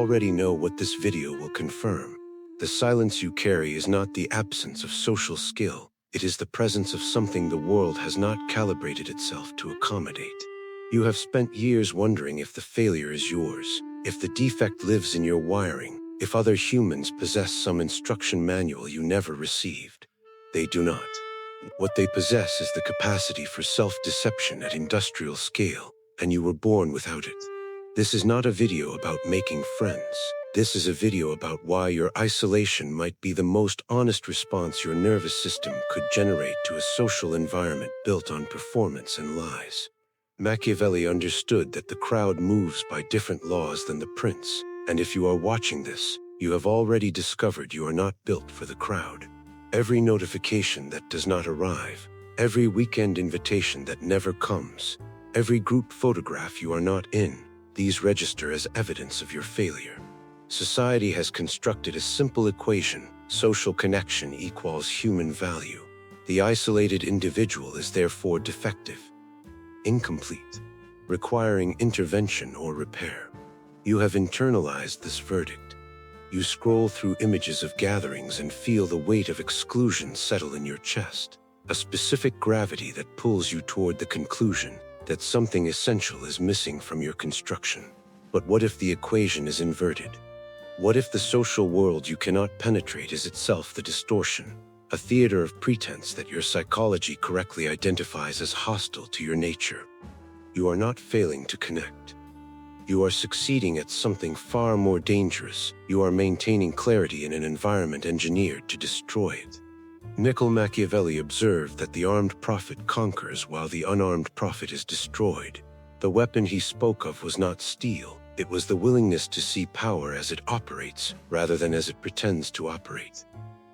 already know what this video will confirm. The silence you carry is not the absence of social skill. It is the presence of something the world has not calibrated itself to accommodate. You have spent years wondering if the failure is yours, if the defect lives in your wiring, if other humans possess some instruction manual you never received. They do not. What they possess is the capacity for self-deception at industrial scale, and you were born without it. This is not a video about making friends. This is a video about why your isolation might be the most honest response your nervous system could generate to a social environment built on performance and lies. Machiavelli understood that the crowd moves by different laws than the prince, and if you are watching this, you have already discovered you are not built for the crowd. Every notification that does not arrive, every weekend invitation that never comes, every group photograph you are not in, these register as evidence of your failure. Society has constructed a simple equation: social connection equals human value. The isolated individual is therefore defective, incomplete, requiring intervention or repair. You have internalized this verdict. You scroll through images of gatherings and feel the weight of exclusion settle in your chest, a specific gravity that pulls you toward the conclusion that something essential is missing from your construction. But what if the equation is inverted? What if the social world you cannot penetrate is itself the distortion, a theater of pretense that your psychology correctly identifies as hostile to your nature? You are not failing to connect. You are succeeding at something far more dangerous. You are maintaining clarity in an environment engineered to destroy it. Machiavelli observed that the armed prophet conquers while the unarmed prophet is destroyed. The weapon he spoke of was not steel. It was the willingness to see power as it operates, rather than as it pretends to operate.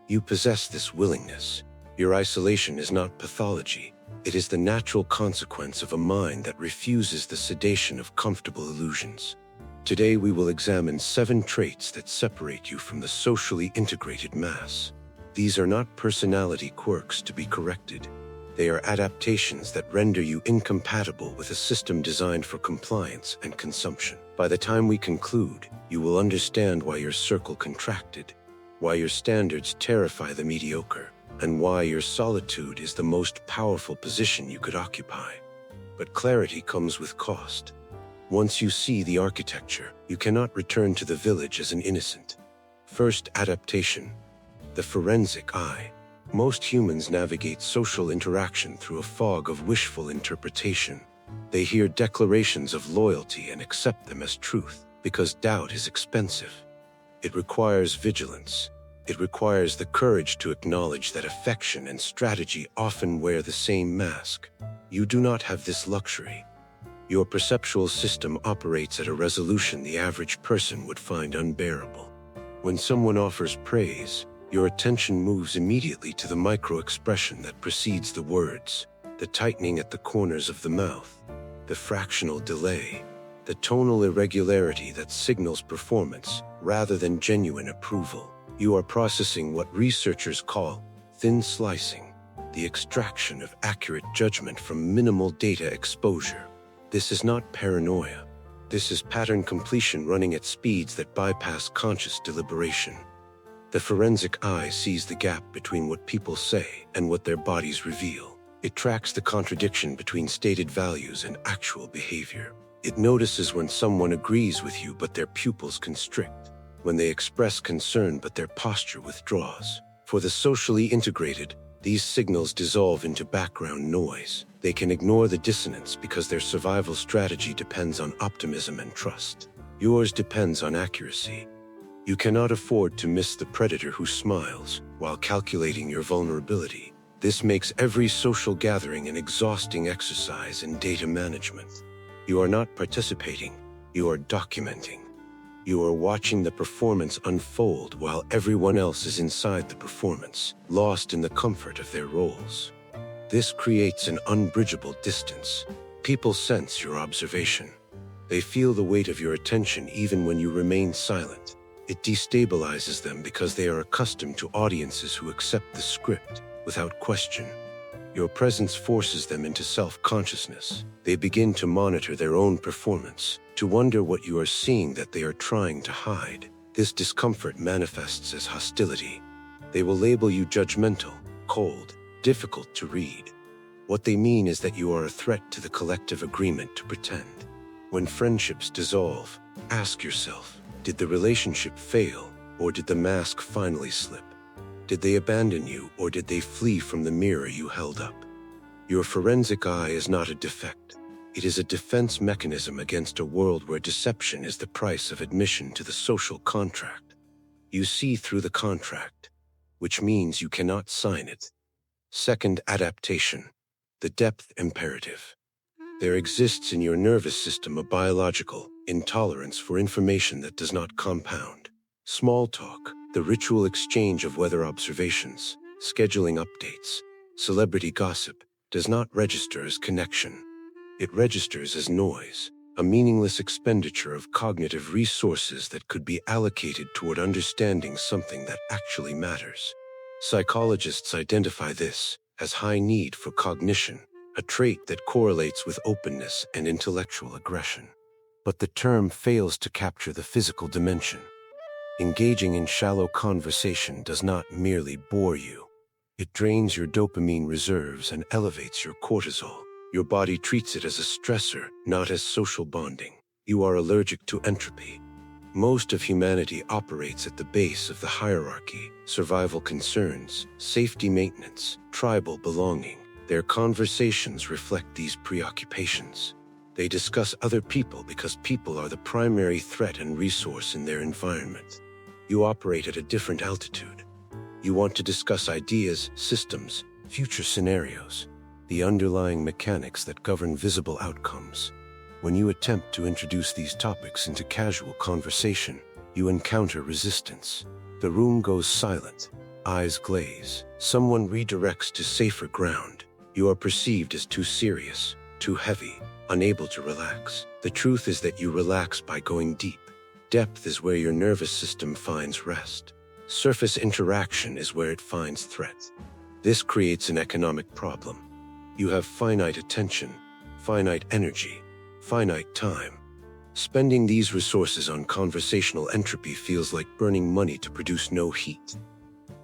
You possess this willingness. Your isolation is not pathology. It is the natural consequence of a mind that refuses the sedation of comfortable illusions. Today we will examine 7 traits that separate you from the socially integrated mass. These are not personality quirks to be corrected. They are adaptations that render you incompatible with a system designed for compliance and consumption. By the time we conclude, you will understand why your circle contracted, why your standards terrify the mediocre, and why your solitude is the most powerful position you could occupy. But clarity comes with cost. Once you see the architecture, you cannot return to the village as an innocent. First adaptation: the forensic eye. Most humans navigate social interaction through a fog of wishful interpretation. They hear declarations of loyalty and accept them as truth, because doubt is expensive. It requires vigilance. It requires the courage to acknowledge that affection and strategy often wear the same mask. You do not have this luxury. Your perceptual system operates at a resolution the average person would find unbearable. When someone offers praise, your attention moves immediately to the micro-expression that precedes the words, the tightening at the corners of the mouth, the fractional delay, the tonal irregularity that signals performance rather than genuine approval. You are processing what researchers call thin slicing, the extraction of accurate judgment from minimal data exposure. This is not paranoia. This is pattern completion running at speeds that bypass conscious deliberation. The forensic eye sees the gap between what people say and what their bodies reveal. It tracks the contradiction between stated values and actual behavior. It notices when someone agrees with you but their pupils constrict, when they express concern but their posture withdraws. For the socially integrated, these signals dissolve into background noise. They can ignore the dissonance because their survival strategy depends on optimism and trust. Yours depends on accuracy. You cannot afford to miss the predator who smiles while calculating your vulnerability. This makes every social gathering an exhausting exercise in data management. You are not participating, you are documenting. You are watching the performance unfold while everyone else is inside the performance, lost in the comfort of their roles. This creates an unbridgeable distance. People sense your observation. They feel the weight of your attention even when you remain silent. It destabilizes them because they are accustomed to audiences who accept the script without question. Your presence forces them into self-consciousness. They begin to monitor their own performance, to wonder what you are seeing that they are trying to hide. This discomfort manifests as hostility. They will label you judgmental, cold, difficult to read. What they mean is that you are a threat to the collective agreement to pretend. When friendships dissolve, ask yourself, did the relationship fail, or did the mask finally slip? Did they abandon you, or did they flee from the mirror you held up? Your forensic eye is not a defect. It is a defense mechanism against a world where deception is the price of admission to the social contract. You see through the contract, which means you cannot sign it. Second adaptation, the depth imperative. There exists in your nervous system a biological intolerance for information that does not compound. Small talk, the ritual exchange of weather observations, scheduling updates, celebrity gossip, does not register as connection. It registers as noise, a meaningless expenditure of cognitive resources that could be allocated toward understanding something that actually matters. Psychologists identify this as high need for cognition, a trait that correlates with openness and intellectual aggression. But the term fails to capture the physical dimension. Engaging in shallow conversation does not merely bore you. It drains your dopamine reserves and elevates your cortisol. Your body treats it as a stressor, not as social bonding. You are allergic to entropy. Most of humanity operates at the base of the hierarchy: survival concerns, safety maintenance, tribal belonging. Their conversations reflect these preoccupations. They discuss other people because people are the primary threat and resource in their environment. You operate at a different altitude. You want to discuss ideas, systems, future scenarios, the underlying mechanics that govern visible outcomes. When you attempt to introduce these topics into casual conversation, you encounter resistance. The room goes silent, eyes glaze. Someone redirects to safer ground. You are perceived as too serious, too heavy, unable to relax. The truth is that you relax by going deep. Depth is where your nervous system finds rest. Surface interaction is where it finds threat. This creates an economic problem. You have finite attention, finite energy, finite time. Spending these resources on conversational entropy feels like burning money to produce no heat.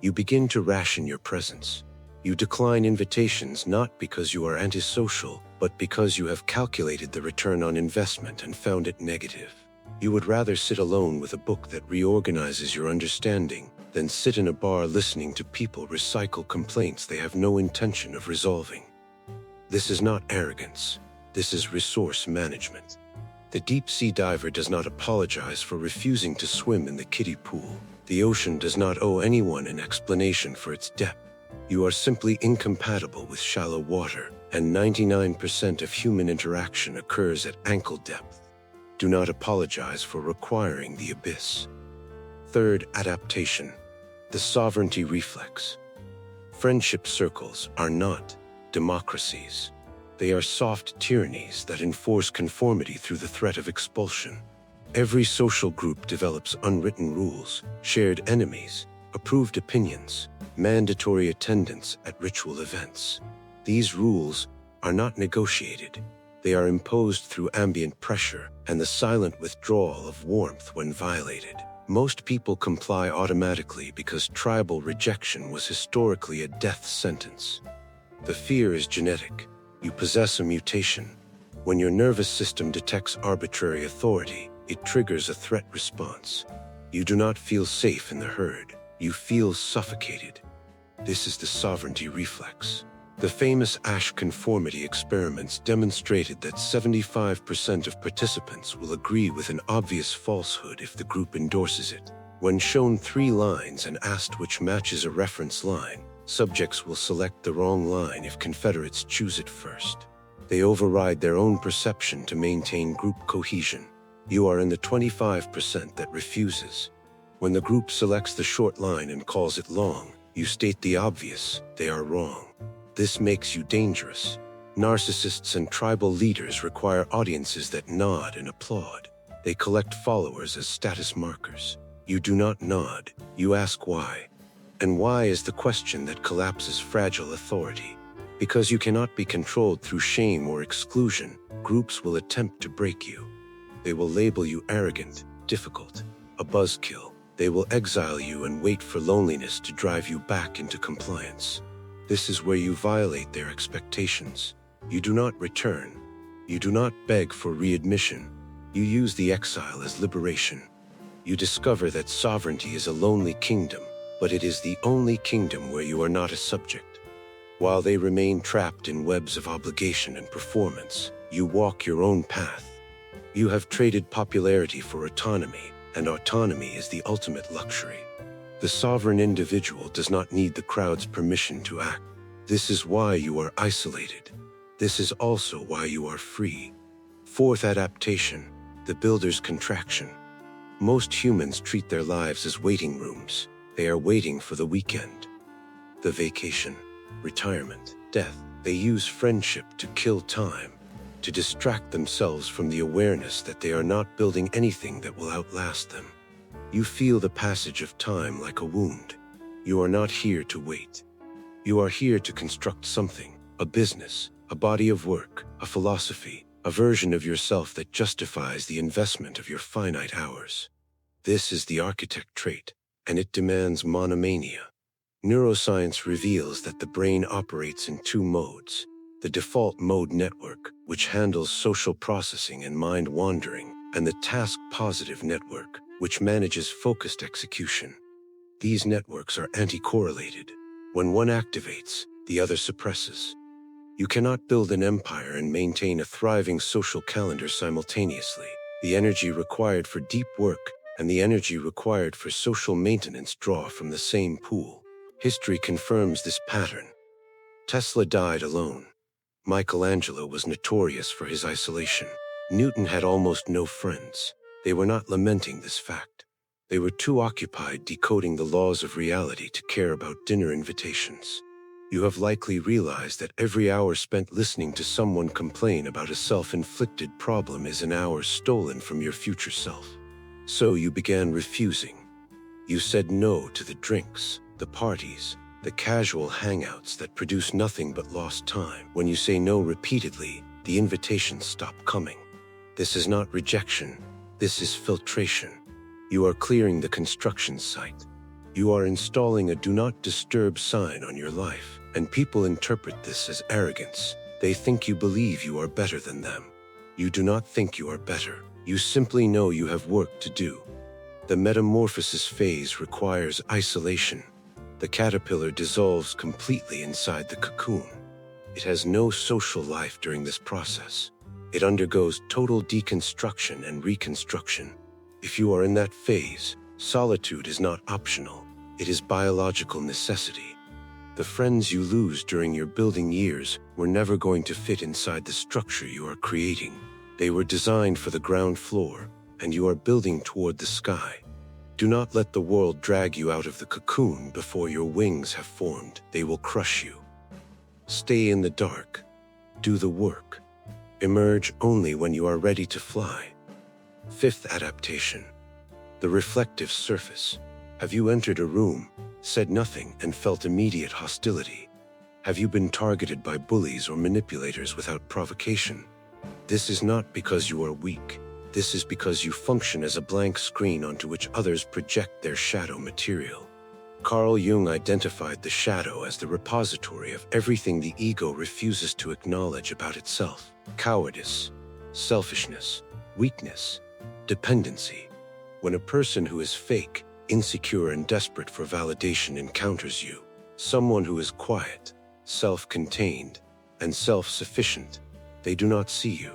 You begin to ration your presence. You decline invitations not because you are antisocial, but because you have calculated the return on investment and found it negative. You would rather sit alone with a book that reorganizes your understanding than sit in a bar listening to people recycle complaints they have no intention of resolving. This is not arrogance. This is resource management. The deep-sea diver does not apologize for refusing to swim in the kiddie pool. The ocean does not owe anyone an explanation for its depth. You are simply incompatible with shallow water, and 99% of human interaction occurs at ankle depth. Do not apologize for requiring the abyss. Third adaptation, the sovereignty reflex. Friendship circles are not democracies. They are soft tyrannies that enforce conformity through the threat of expulsion. Every social group develops unwritten rules, shared enemies, approved opinions, mandatory attendance at ritual events. These rules are not negotiated. They are imposed through ambient pressure and the silent withdrawal of warmth when violated. Most people comply automatically because tribal rejection was historically a death sentence. The fear is genetic. You possess a mutation. When your nervous system detects arbitrary authority, it triggers a threat response. You do not feel safe in the herd. You feel suffocated. This is the sovereignty reflex. The famous Asch conformity experiments demonstrated that 75% of participants will agree with an obvious falsehood if the group endorses it. When shown 3 lines and asked which matches a reference line, subjects will select the wrong line if confederates choose it first. They override their own perception to maintain group cohesion. You are in the 25% that refuses. When the group selects the short line and calls it long, you state the obvious: they are wrong. This makes you dangerous. Narcissists and tribal leaders require audiences that nod and applaud. They collect followers as status markers. You do not nod, you ask why. And why is the question that collapses fragile authority. Because you cannot be controlled through shame or exclusion, groups will attempt to break you. They will label you arrogant, difficult, a buzzkill. They will exile you and wait for loneliness to drive you back into compliance. This is where you violate their expectations. You do not return. You do not beg for readmission. You use the exile as liberation. You discover that sovereignty is a lonely kingdom, but it is the only kingdom where you are not a subject. While they remain trapped in webs of obligation and performance, you walk your own path. You have traded popularity for autonomy, and autonomy is the ultimate luxury. The sovereign individual does not need the crowd's permission to act. This is why you are isolated. This is also why you are free. Fourth adaptation, the builder's contraction. Most humans treat their lives as waiting rooms. They are waiting for the weekend, the vacation, retirement, death. They use friendship to kill time, to distract themselves from the awareness that they are not building anything that will outlast them. You feel the passage of time like a wound. You are not here to wait. You are here to construct something, a business, a body of work, a philosophy, a version of yourself that justifies the investment of your finite hours. This is the architect trait, and it demands monomania. Neuroscience reveals that the brain operates in two modes: the default mode network, which handles social processing and mind wandering, and the task-positive network, which manages focused execution. These networks are anti-correlated. When one activates, the other suppresses. You cannot build an empire and maintain a thriving social calendar simultaneously. The energy required for deep work and the energy required for social maintenance draw from the same pool. History confirms this pattern. Tesla died alone. Michelangelo was notorious for his isolation. Newton had almost no friends. They were not lamenting this fact. They were too occupied decoding the laws of reality to care about dinner invitations. You have likely realized that every hour spent listening to someone complain about a self-inflicted problem is an hour stolen from your future self. So you began refusing. You said no to the drinks, the parties, the casual hangouts that produce nothing but lost time. When you say no repeatedly, the invitations stop coming. This is not rejection. This is filtration. You are clearing the construction site. You are installing a do not disturb sign on your life, and people interpret this as arrogance. They think you believe you are better than them. You do not think you are better. You simply know you have work to do. The metamorphosis phase requires isolation. The caterpillar dissolves completely inside the cocoon. It has no social life during this process. It undergoes total deconstruction and reconstruction. If you are in that phase, solitude is not optional. It is biological necessity. The friends you lose during your building years were never going to fit inside the structure you are creating. They were designed for the ground floor, and you are building toward the sky. Do not let the world drag you out of the cocoon before your wings have formed. They will crush you. Stay in the dark. Do the work. Emerge only when you are ready to fly. Fifth adaptation. The reflective surface. Have you entered a room, said nothing, and felt immediate hostility? Have you been targeted by bullies or manipulators without provocation? This is not because you are weak. This is because you function as a blank screen onto which others project their shadow material. Carl Jung identified the shadow as the repository of everything the ego refuses to acknowledge about itself: cowardice, selfishness, weakness, dependency. When a person who is fake, insecure, and desperate for validation encounters you, someone who is quiet, self-contained, and self-sufficient, they do not see you.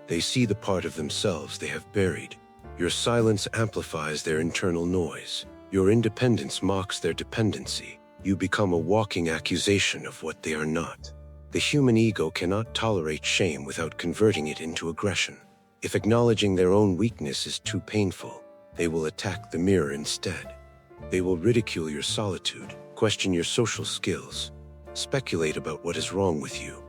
They see the part of themselves they have buried. Your silence amplifies their internal noise. Your independence mocks their dependency. You become a walking accusation of what they are not. The human ego cannot tolerate shame without converting it into aggression. If acknowledging their own weakness is too painful, they will attack the mirror instead. They will ridicule your solitude, question your social skills, speculate about what is wrong with you.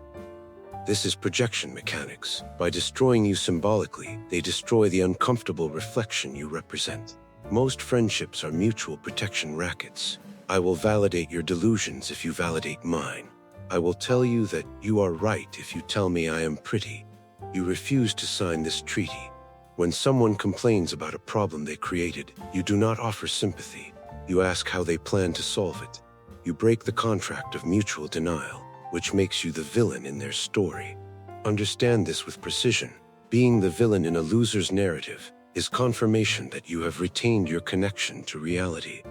This is projection mechanics. By destroying you symbolically, they destroy the uncomfortable reflection you represent. Most friendships are mutual protection rackets. I will validate your delusions if you validate mine. I will tell you that you are right if you tell me I am pretty. You refuse to sign this treaty. When someone complains about a problem they created, you do not offer sympathy. You ask how they plan to solve it. You break the contract of mutual denial, which makes you the villain in their story. Understand this with precision. Being the villain in a loser's narrative is confirmation that you have retained your connection to reality.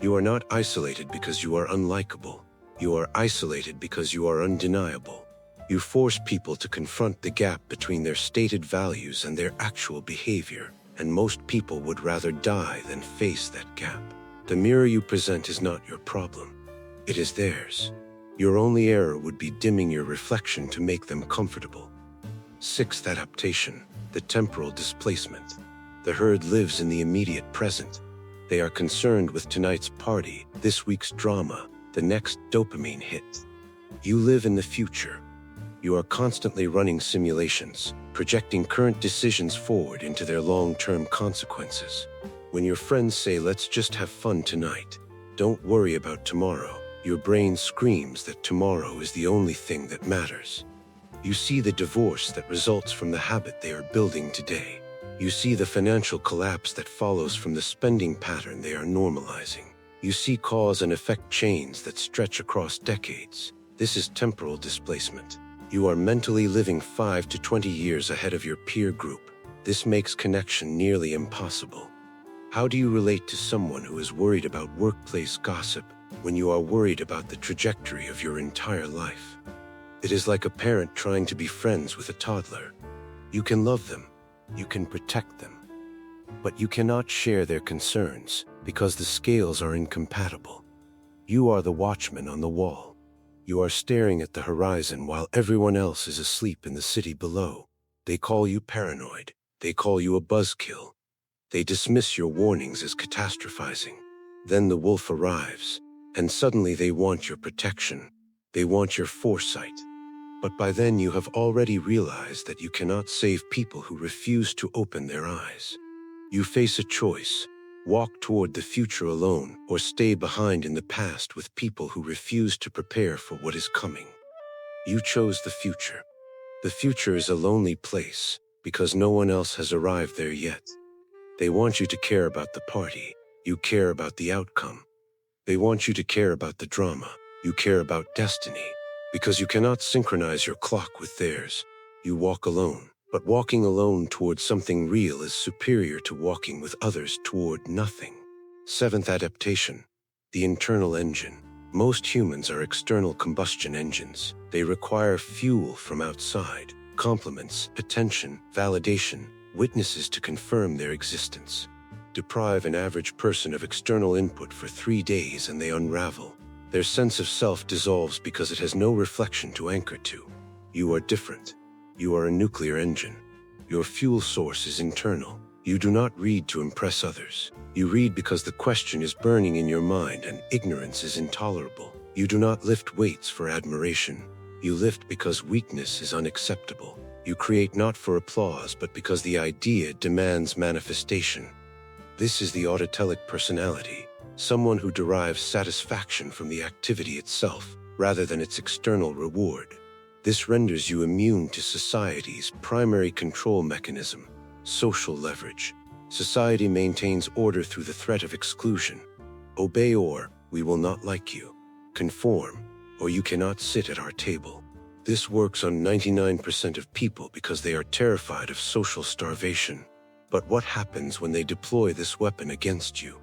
You are not isolated because you are unlikable. You are isolated because you are undeniable. You force people to confront the gap between their stated values and their actual behavior, and most people would rather die than face that gap. The mirror you present is not your problem. It is theirs. Your only error would be dimming your reflection to make them comfortable. Sixth adaptation, the temporal displacement. The herd lives in the immediate present. They are concerned with tonight's party, this week's drama, the next dopamine hit. You live in the future. You are constantly running simulations, projecting current decisions forward into their long-term consequences. When your friends say, "Let's just have fun tonight, don't worry about tomorrow," your brain screams that tomorrow is the only thing that matters. You see the divorce that results from the habit they are building today. You see the financial collapse that follows from the spending pattern they are normalizing. You see cause and effect chains that stretch across decades. This is temporal displacement. You are mentally living 5 to 20 years ahead of your peer group. This makes connection nearly impossible. How do you relate to someone who is worried about workplace gossip when you are worried about the trajectory of your entire life? It is like a parent trying to be friends with a toddler. You can love them, you can protect them, but you cannot share their concerns because the scales are incompatible. You are the watchman on the wall. You are staring at the horizon while everyone else is asleep in the city below. They call you paranoid. They call you a buzzkill. They dismiss your warnings as catastrophizing. Then the wolf arrives, and suddenly they want your protection. They want your foresight. But by then you have already realized that you cannot save people who refuse to open their eyes. You face a choice: walk toward the future alone, or stay behind in the past with people who refuse to prepare for what is coming. You chose the future. The future is a lonely place because no one else has arrived there yet. They want you to care about the party. You care about the outcome. They want you to care about the drama. You care about destiny. Because you cannot synchronize your clock with theirs, you walk alone. But walking alone towards something real is superior to walking with others toward nothing. Seventh adaptation, the internal engine. Most humans are external combustion engines. They require fuel from outside, compliments, attention, validation, witnesses to confirm their existence. Deprive an average person of external input for 3 days and they unravel. Their sense of self dissolves because it has no reflection to anchor to. You are different. You are a nuclear engine. Your fuel source is internal. You do not read to impress others. You read because the question is burning in your mind and ignorance is intolerable. You do not lift weights for admiration. You lift because weakness is unacceptable. You create not for applause but because the idea demands manifestation. This is the autotelic personality. Someone who derives satisfaction from the activity itself, rather than its external reward. This renders you immune to society's primary control mechanism, social leverage. Society maintains order through the threat of exclusion. Obey or we will not like you. Conform or you cannot sit at our table. This works on 99% of people because they are terrified of social starvation. But what happens when they deploy this weapon against you?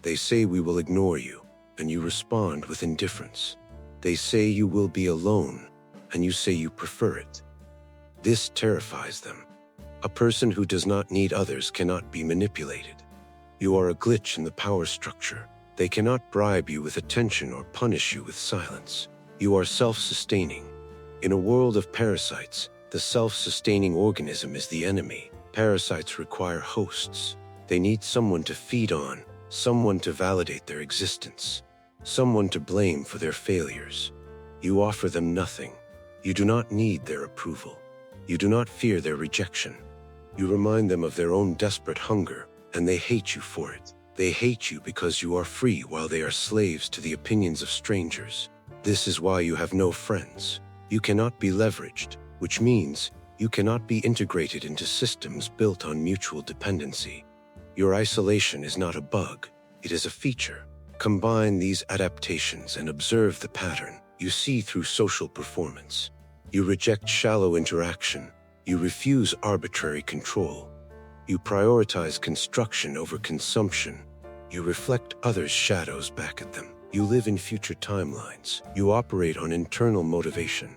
They say we will ignore you, and you respond with indifference. They say you will be alone, and you say you prefer it. This terrifies them. A person who does not need others cannot be manipulated. You are a glitch in the power structure. They cannot bribe you with attention or punish you with silence. You are self-sustaining. In a world of parasites, the self-sustaining organism is the enemy. Parasites require hosts. They need someone to feed on, someone to validate their existence, someone to blame for their failures. You offer them nothing. You do not need their approval. You do not fear their rejection. You remind them of their own desperate hunger, and they hate you for it. They hate you because you are free while they are slaves to the opinions of strangers. This is why you have no friends. You cannot be leveraged, which means you cannot be integrated into systems built on mutual dependency. Your isolation is not a bug, it is a feature. Combine these adaptations and observe the pattern you see through social performance. You reject shallow interaction. You refuse arbitrary control. You prioritize construction over consumption. You reflect others' shadows back at them. You live in future timelines. You operate on internal motivation.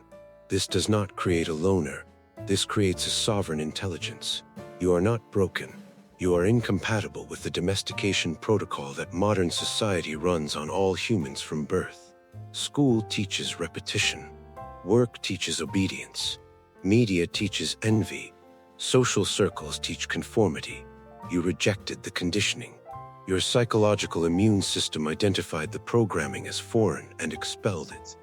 This does not create a loner. This creates a sovereign intelligence. You are not broken. You are incompatible with the domestication protocol that modern society runs on all humans from birth. School teaches repetition. Work teaches obedience. Media teaches envy. Social circles teach conformity. You rejected the conditioning. Your psychological immune system identified the programming as foreign and expelled it.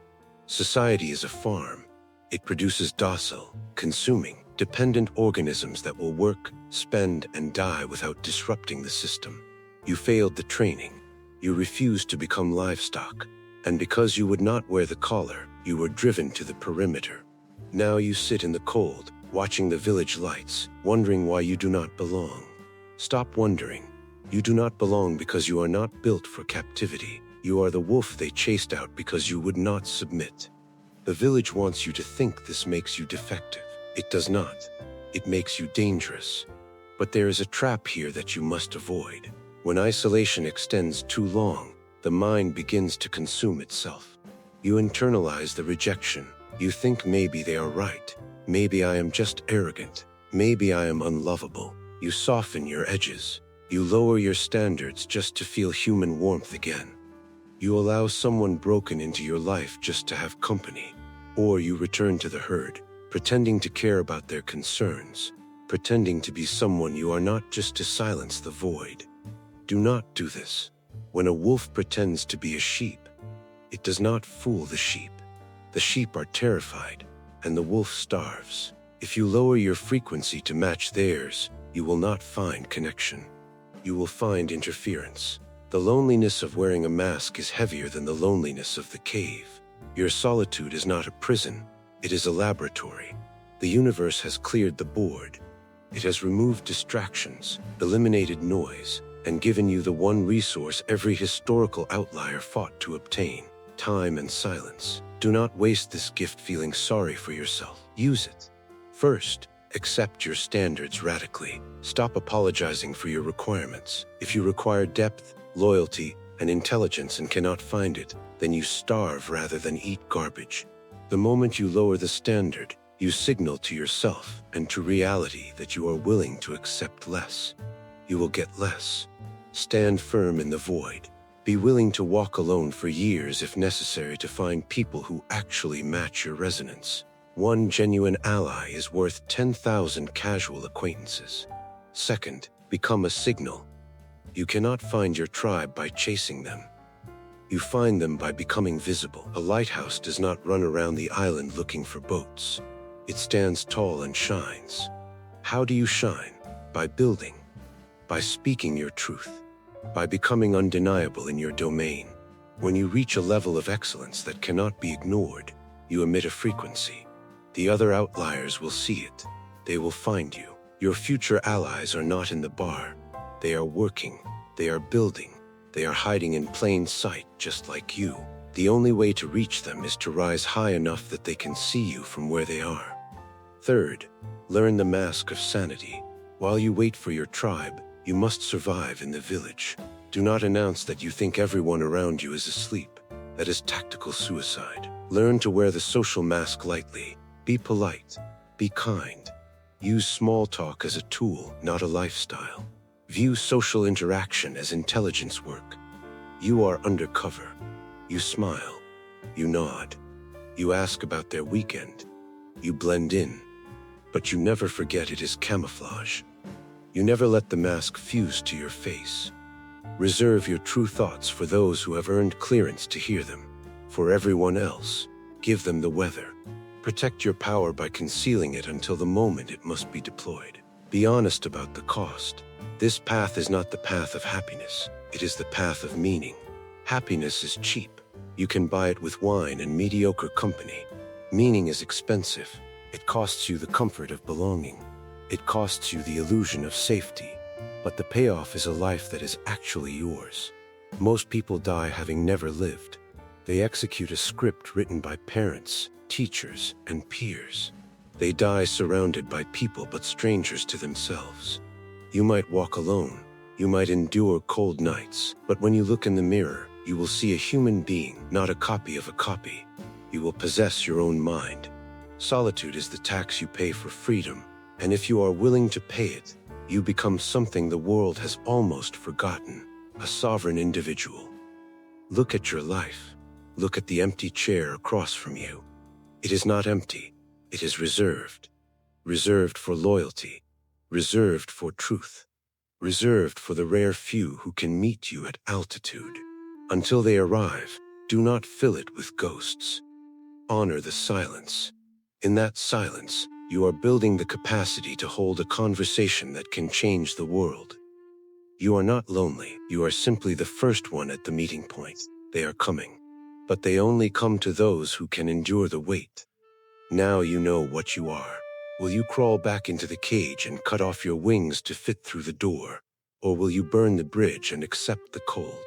Society is a farm. It produces docile, consuming, dependent organisms that will work, spend, and die without disrupting the system. You failed the training. You refused to become livestock. And because you would not wear the collar, you were driven to the perimeter. Now you sit in the cold, watching the village lights, wondering why you do not belong. Stop wondering. You do not belong because you are not built for captivity. You are the wolf they chased out because you would not submit. The village wants you to think this makes you defective. It does not. It makes you dangerous. But there is a trap here that you must avoid. When isolation extends too long, the mind begins to consume itself. You internalize the rejection. You think maybe they are right. Maybe I am just arrogant. Maybe I am unlovable. You soften your edges. You lower your standards just to feel human warmth again. You allow someone broken into your life just to have company. Or you return to the herd, pretending to care about their concerns, pretending to be someone you are not just to silence the void. Do not do this. When a wolf pretends to be a sheep, it does not fool the sheep. The sheep are terrified, and the wolf starves. If you lower your frequency to match theirs, you will not find connection. You will find interference. The loneliness of wearing a mask is heavier than the loneliness of the cave. Your solitude is not a prison, it is a laboratory. The universe has cleared the board. It has removed distractions, eliminated noise, and given you the one resource every historical outlier fought to obtain: time and silence. Do not waste this gift feeling sorry for yourself. Use it. First, accept your standards radically. Stop apologizing for your requirements. If you require depth, loyalty, and intelligence and cannot find it, then you starve rather than eat garbage. The moment you lower the standard, you signal to yourself and to reality that you are willing to accept less. You will get less. Stand firm in the void. Be willing to walk alone for years if necessary to find people who actually match your resonance. One genuine ally is worth 10,000 casual acquaintances. Second, become a signal. You cannot find your tribe by chasing them. You find them by becoming visible. A lighthouse does not run around the island looking for boats. It stands tall and shines. How do you shine? By building. By speaking your truth. By becoming undeniable in your domain. When you reach a level of excellence that cannot be ignored, you emit a frequency. The other outliers will see it. They will find you. Your future allies are not in the bar. They are working. They are building. They are hiding in plain sight, just like you. The only way to reach them is to rise high enough that they can see you from where they are. Third, learn the mask of sanity. While you wait for your tribe, you must survive in the village. Do not announce that you think everyone around you is asleep. That is tactical suicide. Learn to wear the social mask lightly. Be polite. Be kind. Use small talk as a tool, not a lifestyle. View social interaction as intelligence work. You are undercover. You smile. You nod. You ask about their weekend. You blend in. But you never forget it is camouflage. You never let the mask fuse to your face. Reserve your true thoughts for those who have earned clearance to hear them. For everyone else, give them the weather. Protect your power by concealing it until the moment it must be deployed. Be honest about the cost. This path is not the path of happiness. It is the path of meaning. Happiness is cheap. You can buy it with wine and mediocre company. Meaning is expensive. It costs you the comfort of belonging. It costs you the illusion of safety. But the payoff is a life that is actually yours. Most people die having never lived. They execute a script written by parents, teachers, and peers. They die surrounded by people but strangers to themselves. You might walk alone. You might endure cold nights. But when you look in the mirror, you will see a human being, not a copy of a copy. You will possess your own mind. Solitude is the tax you pay for freedom, and if you are willing to pay it, you become something the world has almost forgotten, a sovereign individual. Look at your life. Look at the empty chair across from you. It is not empty. It is reserved. Reserved for loyalty. Reserved for truth. Reserved for the rare few who can meet you at altitude. Until they arrive, do not fill it with ghosts. Honor the silence. In that silence, you are building the capacity to hold a conversation that can change the world. You are not lonely. You are simply the first one at the meeting point. They are coming. But they only come to those who can endure the wait. Now you know what you are. Will you crawl back into the cage and cut off your wings to fit through the door? Or will you burn the bridge and accept the cold?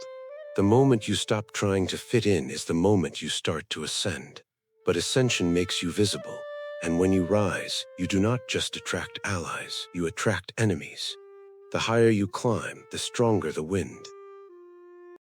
The moment you stop trying to fit in is the moment you start to ascend. But ascension makes you visible. And when you rise, you do not just attract allies, you attract enemies. The higher you climb, the stronger the wind.